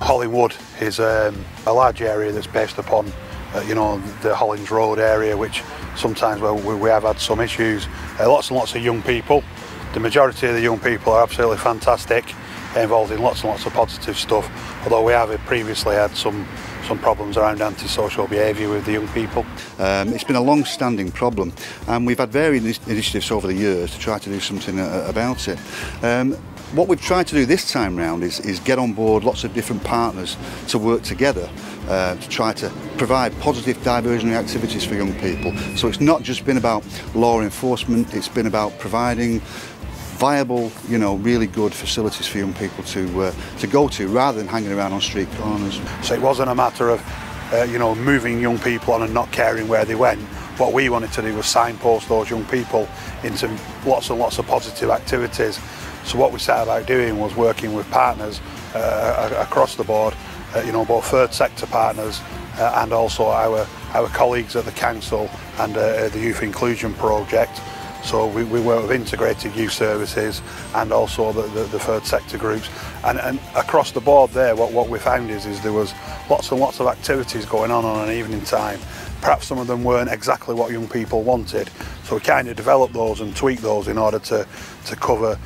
Hollins Road is a large area that's based upon you know, the Hollins Road area, which sometimes we have had some issues. Lots and lots of young people. The majority of the young people are absolutely fantastic, involved in lots and lots of positive stuff, although we have previously had some problems around antisocial behaviour with the young people. It's been a long-standing problem, and we've had various initiatives over the years to try to do something about it. What we've tried to do this time round is get on board lots of different partners to work together to try to provide positive diversionary activities for young people. So it's not just been about law enforcement, it's been about providing viable, you know, really good facilities for young people to go to, rather than hanging around on street corners. So it wasn't a matter of you know, moving young people on and not caring where they went. What we wanted to do was signpost those young people into lots and lots of positive activities. So what we set about doing was working with partners across the board, you know, both third sector partners and also our colleagues at the council and the Youth Inclusion Project. So we work with integrated youth services and also the third sector groups. And across the board there, what we found is there was lots and lots of activities going on an evening time. Perhaps some of them weren't exactly what young people wanted. So we kind of developed those and tweaked those in order to cover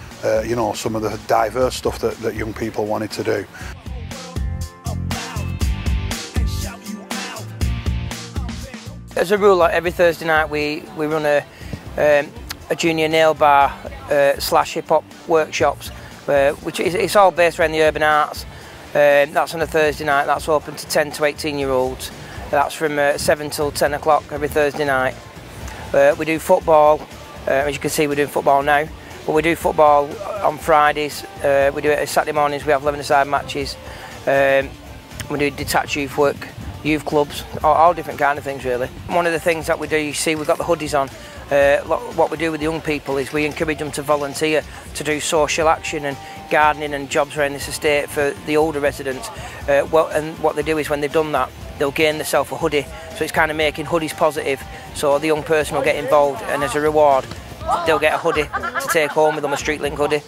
you know, some of the diverse stuff that young people wanted to do. As a rule, every Thursday night we run a junior nail bar slash hip hop workshops, which it's all based around the urban arts. That's on a Thursday night. That's open to 10 to 18-year-olds. That's from 7 till 10 o'clock every Thursday night. We do football. As you can see, we're doing football now. But we do football on Fridays. We do it Saturday mornings. We have 11-a-side matches. We do detached youth work, youth clubs, all different kind of things really. One of the things that we do, you see, we've got the hoodies on. What we do with the young people is we encourage them to volunteer to do social action and gardening and jobs around this estate for the older residents. And what they do is when they've done that, they'll gain themselves a hoodie. So it's kind of making hoodies positive. So the young person will get involved, and as a reward, they'll get a hoodie to take home with them, a Street Link hoodie.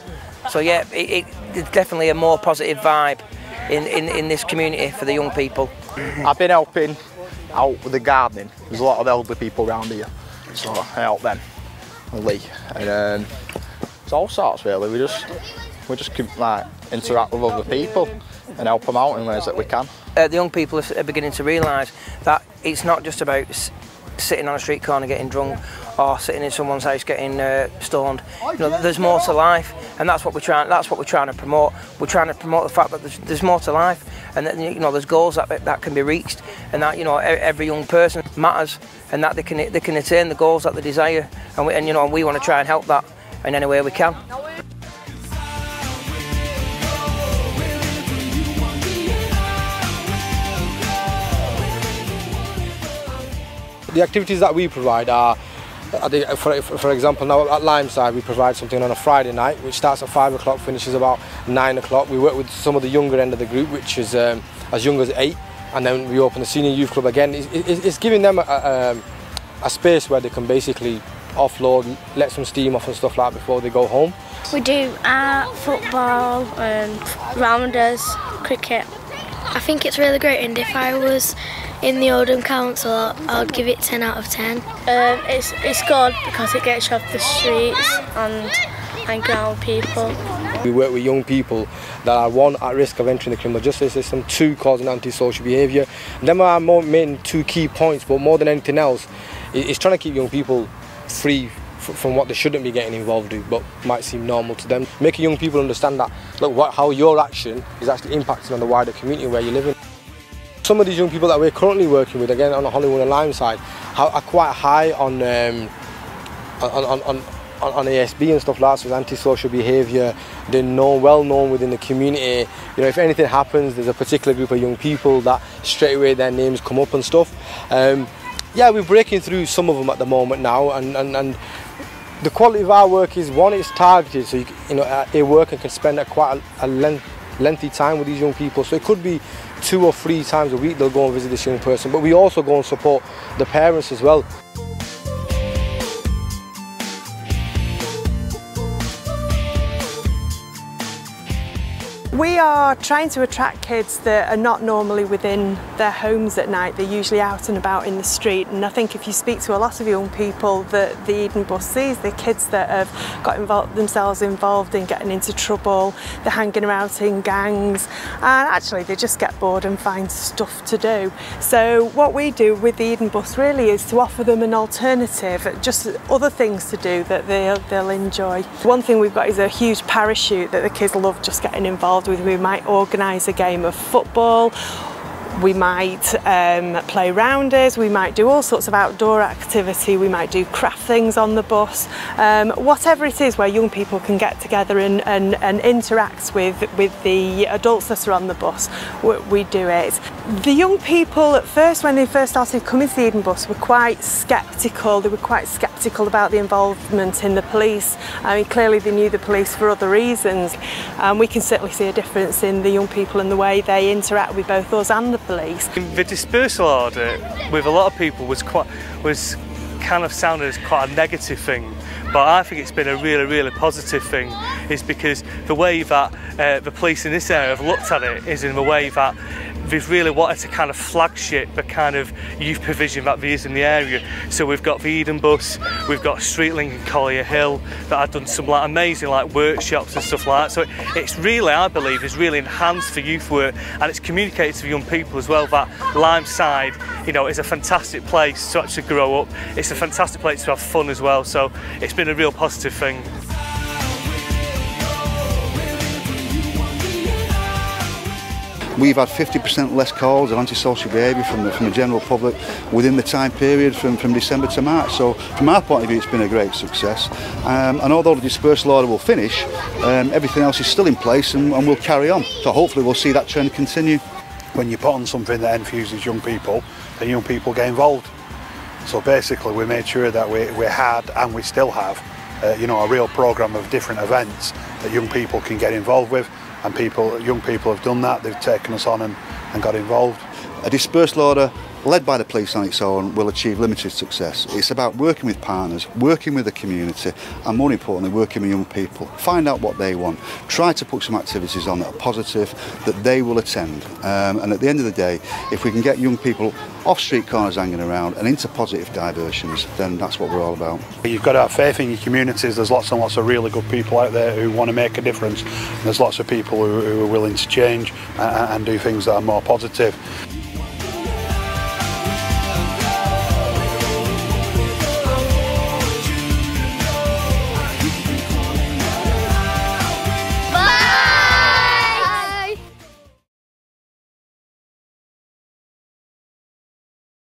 So yeah, it's definitely a more positive vibe in this community for the young people. I've been helping out with the gardening. There's a lot of elderly people around here, so I help them with Lee. And it's all sorts really. We just like interact with other people and help them out in ways that we can. The young people are beginning to realise that it's not just about sitting on a street corner getting drunk or sitting in someone's house getting stoned. You know, there's more to life, and that's what we're trying to promote. We're trying to promote the fact that there's more to life, and that, you know, there's goals that can be reached, and that, you know, every young person matters, and that they can attain the goals that they desire, and you know, we want to try and help that in any way we can. The activities that we provide are, for example, now at Limeside we provide something on a Friday night which starts at 5 o'clock, finishes about 9 o'clock. We work with some of the younger end of the group, which is as young as 8, and then we open the senior youth club again. It's giving them a space where they can basically offload, let some steam off and stuff like that before they go home. We do art, football, rounders, cricket. I think it's really great, and if I was in the Oldham Council, I'd give it 10 out of 10. It's good because it gets you off the streets and ground people. We work with young people that are, one, at risk of entering the criminal justice system, two, causing antisocial behaviour. Them are our main two key points, but more than anything else, it's trying to keep young people free from what they shouldn't be getting involved with, but might seem normal to them. Making young people understand that, look, how your action is actually impacting on the wider community where you live in. Some of these young people that we're currently working with, again on the Hollins Road and Limeside, are quite high on ASB and stuff like that, so antisocial behaviour. They're well known within the community. You know, if anything happens, there's a particular group of young people that straight away their names come up and stuff. Yeah, we're breaking through some of them at the moment now, and the quality of our work is, one, it's targeted, so you know, a worker can spend quite a lengthy time with these young people. So it could be 2 or 3 times a week they'll go and visit this young person, but we also go and support the parents as well. We are trying to attract kids that are not normally within their homes at night. They're usually out and about in the street, and I think if you speak to a lot of young people that the Eden bus sees, the kids that have got themselves involved in getting into trouble, they're hanging around in gangs, and actually they just get bored and find stuff to do. So what we do with the Eden bus really is to offer them an alternative, just other things to do that they'll enjoy. One thing we've got is a huge parachute that the kids love just getting involved with. We might organise a game of football, we might play rounders, we might do all sorts of outdoor activity, we might do craft things on the bus, whatever it is where young people can get together and interact with the adults that are on the bus, we do it. The young people at first, when they first started coming to the Eden bus, were quite sceptical. They were quite sceptical about the involvement in the police. I mean, clearly they knew the police for other reasons. We can certainly see a difference in the young people and the way they interact with both us and the police. The dispersal order with a lot of people was kind of sounded as quite a negative thing, but I think it's been a really positive thing, is because the way that the police in this area have looked at it is in the way that they've really wanted to kind of flagship the kind of youth provision that there is in the area. So we've got the Eden bus, we've got Streetlink and Collier Hill that have done some amazing workshops and stuff like that. So it's really, I believe, is really enhanced the youth work, and it's communicated to young people as well that Limeside, you know, is a fantastic place to actually grow up. It's a fantastic place to have fun as well. So it's been a real positive thing. We've had 50% less calls of antisocial behaviour from the general public within the time period from December to March. So from our point of view, it's been a great success. And although the dispersal order will finish, everything else is still in place and will carry on. So hopefully we'll see that trend continue. When you put on something that enthuses young people, then young people get involved. So basically we made sure that we had, and we still have, you know, a real programme of different events that young people can get involved with. And young people have done that. They've taken us on and got involved. A dispersal order led by the police on its own will achieve limited success. It's about working with partners, working with the community, and more importantly, working with young people. Find out what they want. Try to put some activities on that are positive, that they will attend. And at the end of the day, if we can get young people off street corners hanging around and into positive diversions, then that's what we're all about. You've got to have faith in your communities. There's lots and lots of really good people out there who want to make a difference. And there's lots of people who are willing to change and do things that are more positive.